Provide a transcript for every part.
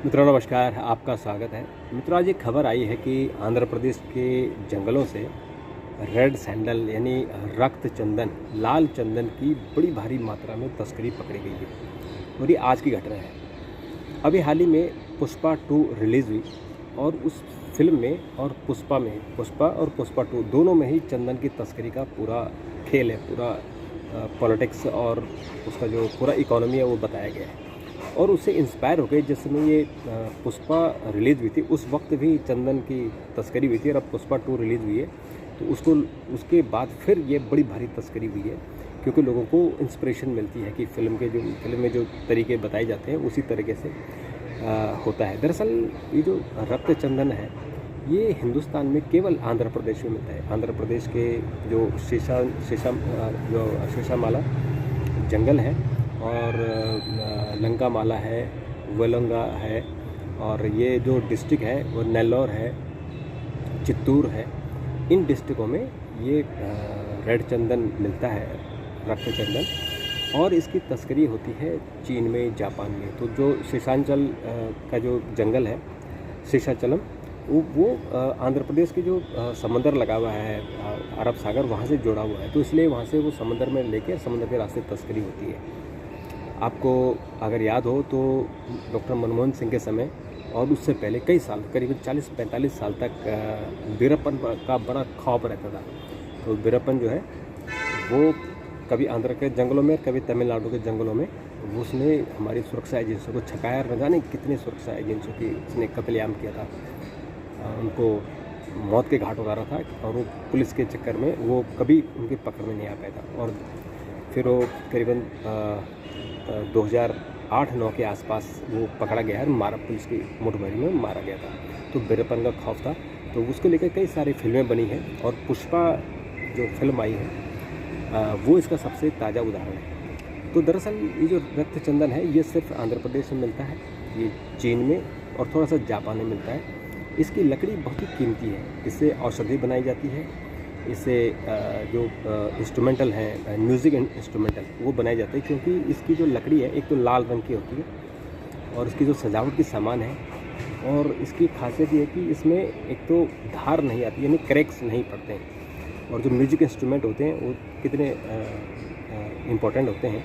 मित्रों नमस्कार, आपका स्वागत है। मित्रों आज एक खबर आई है कि आंध्र प्रदेश के जंगलों से रेड सैंडल यानी रक्त चंदन, लाल चंदन की बड़ी भारी मात्रा में तस्करी पकड़ी गई है और ये आज की घटना है। अभी हाल ही में पुष्पा 2 रिलीज़ हुई और उस फिल्म में और पुष्पा और पुष्पा 2 दोनों में ही चंदन की तस्करी का पूरा खेल है, पूरा पॉलिटिक्स और उसका जो पूरा इकोनॉमी है वो बताया गया है। और उससे इंस्पायर हो गए जिस समय ये पुष्पा रिलीज़ हुई थी उस वक्त भी चंदन की तस्करी हुई थी और अब पुष्पा 2 रिलीज़ हुई है तो उसके बाद फिर ये बड़ी भारी तस्करी हुई है, क्योंकि लोगों को इंस्पिरेशन मिलती है कि फिल्म में जो तरीके बताए जाते हैं उसी तरीके से होता है। दरअसल ये जो रक्त चंदन है ये हिंदुस्तान में केवल आंध्र प्रदेश में मिलता है। आंध्र प्रदेश के जो शेषामाला जंगल है और लंका माला है, वेलंगा है और ये जो डिस्ट्रिक्ट है वो नेल्लौर है, चित्तूर है। इन डिस्ट्रिक्टों में ये रेड चंदन मिलता है, रक्त चंदन, और इसकी तस्करी होती है चीन में, जापान में। तो जो शेषांचल का जो जंगल है, शेषाचलम, वो आंध्र प्रदेश के जो समंदर लगा हुआ है, अरब सागर, वहाँ से जुड़ा हुआ है, तो इसलिए वहाँ से वो समंदर में लेके समुद्र के रास्ते तस्करी होती है। आपको अगर याद हो तो डॉक्टर मनमोहन सिंह के समय और उससे पहले कई साल, करीबन 40-45 साल तक वीरप्पन का बड़ा खौफ रहता था। तो वीरप्पन जो है वो कभी आंध्र के जंगलों में, कभी तमिलनाडु के जंगलों में, उसने हमारी सुरक्षा एजेंसियों को छकाया। न जाने कितने सुरक्षा एजेंसियों की उसने कत्लेआम किया था, उनको मौत के घाट उतारा था और वो पुलिस के चक्कर में वो कभी उनके पकड़ में नहीं आ पाया था। और फिर वो करीबन 2008-9 के आसपास वो पकड़ा गया है, पुलिस की मुठभेड़ में मारा गया था। तो वीरप्पन का खौफ था, तो उसको लेकर कई सारी फिल्में बनी हैं और पुष्पा जो फिल्म आई है वो इसका सबसे ताज़ा उदाहरण है। तो दरअसल ये जो रक्त चंदन है ये सिर्फ आंध्र प्रदेश में मिलता है, ये चीन में और थोड़ा सा जापान में मिलता है। इसकी लकड़ी बहुत ही कीमती है, इससे औषधि बनाई जाती है, इससे जो इंस्ट्रूमेंटल है, म्यूज़िक इंस्ट्रूमेंटल, वो बनाए जाते हैं, क्योंकि इसकी जो लकड़ी है एक तो लाल रंग की होती है और इसकी जो सजावट की सामान है, और इसकी खासियत ये है कि इसमें एक तो धार नहीं आती, यानी क्रैक्स नहीं पड़ते हैं। और जो म्यूज़िक इंस्ट्रूमेंट होते हैं वो कितने इम्पोर्टेंट होते हैं,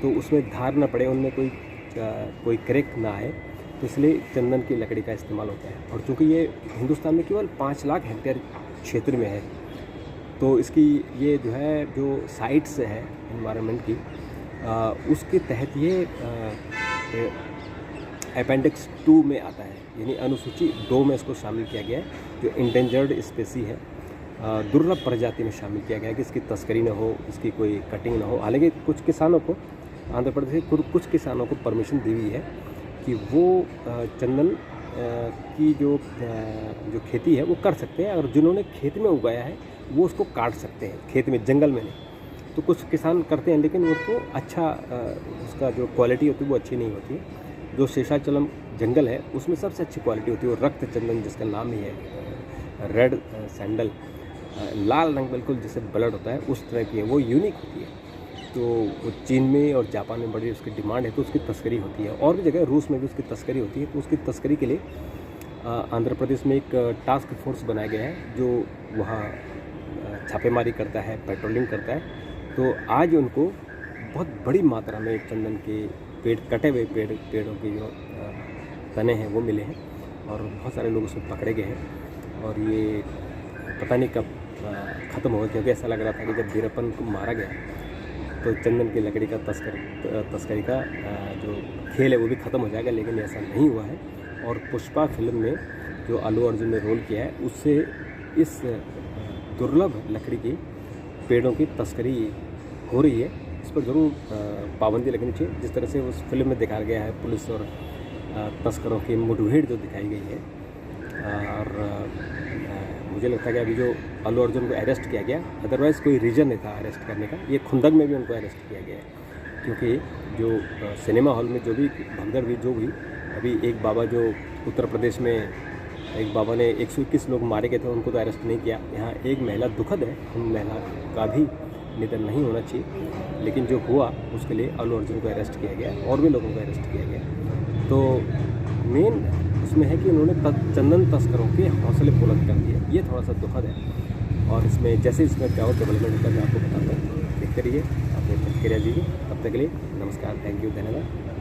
तो उसमें धार ना पड़े, उनमें कोई क्रैक ना आए, तो इसलिए चंदन की लकड़ी का इस्तेमाल होता है। और चूँकि ये हिंदुस्तान में केवल 5 लाख हेक्टेयर क्षेत्र में है, तो इसकी ये जो है जो साइट्स है एनवायरनमेंट की, उसके तहत ये अपेंडिक्स 2 में आता है, यानी अनुसूची 2 में इसको शामिल किया गया है, जो इंडेंजर्ड स्पेसी है, दुर्लभ प्रजाति में शामिल किया गया है कि इसकी तस्करी ना हो, इसकी कोई कटिंग ना हो। हालांकि कुछ किसानों को, आंध्र प्रदेश के कुछ किसानों को परमिशन दी हुई है कि वो चंदन की जो खेती है वो कर सकते हैं, और जिन्होंने खेत में उगाया है वो उसको काट सकते हैं, खेत में, जंगल में नहीं। तो कुछ किसान करते हैं लेकिन उनको अच्छा उसका जो क्वालिटी होती है वो अच्छी नहीं होती है। जो शेषाचलम जंगल है उसमें सबसे अच्छी क्वालिटी होती है वो रक्त चंदन, जिसका नाम ही है रेड सैंडल, लाल रंग बिल्कुल जैसे ब्लड होता है उस तरह की है, वो यूनिक होती है। तो वो चीन में और जापान में बड़ी उसकी डिमांड है, तो उसकी तस्करी होती है। और भी जगह, रूस में भी उसकी तस्करी होती है। तो उसकी तस्करी के लिए आंध्र प्रदेश में एक टास्क फोर्स बनाया गया है जो वहाँ छापेमारी करता है, पेट्रोलिंग करता है। तो आज उनको बहुत बड़ी मात्रा में चंदन के पेड़, कटे हुए पेड़ों के जो तने हैं वो मिले हैं और बहुत सारे लोग उसमें पकड़े गए हैं। और ये पता नहीं कब ख़त्म होगा, क्योंकि ऐसा लग रहा था कि जब वीरप्पन को मारा गया तो चंदन की लकड़ी का तस्करी का जो खेल है वो भी ख़त्म हो जाएगा, लेकिन ऐसा नहीं हुआ है। और पुष्पा फिल्म में जो अल्लू अर्जुन ने रोल किया है उससे इस दुर्लभ लकड़ी की पेड़ों की तस्करी हो रही है। इस पर ज़रूर पाबंदी लगनी चाहिए। जिस तरह से उस फिल्म में दिखाया गया है पुलिस और तस्करों की मुठभेड़ जो दिखाई गई है, और मुझे लगता है कि अभी जो अल्लू अर्जुन को अरेस्ट किया गया, अदरवाइज़ कोई रीज़न नहीं था अरेस्ट करने का। ये खुंदक में भी उनको अरेस्ट किया गया है, क्योंकि जो सिनेमा हॉल में जो भी भगदड़ हुई, जो हुई, अभी एक बाबा जो उत्तर प्रदेश में, एक बाबा ने 121 लोग मारे गए थे, उनको तो अरेस्ट नहीं किया। यहाँ एक महिला, दुखद है, उन महिला का भी निधन नहीं होना चाहिए, लेकिन जो हुआ उसके लिए अल्लू अर्जुन को अरेस्ट किया गया और भी लोगों को अरेस्ट किया गया। तो मेन इसमें है कि उन्होंने चंदन तस्करों के हौसले बुलंद कर दिए। ये थोड़ा सा दुखद है। और इसमें जैसे इसमें क्या और डेवलपमेंट होता है मैं आपको बताता हूँ। देखते रहिए, अपनी प्रतिक्रिया दीजिए। तब तक के लिए नमस्कार, थैंक यू, धन्यवाद।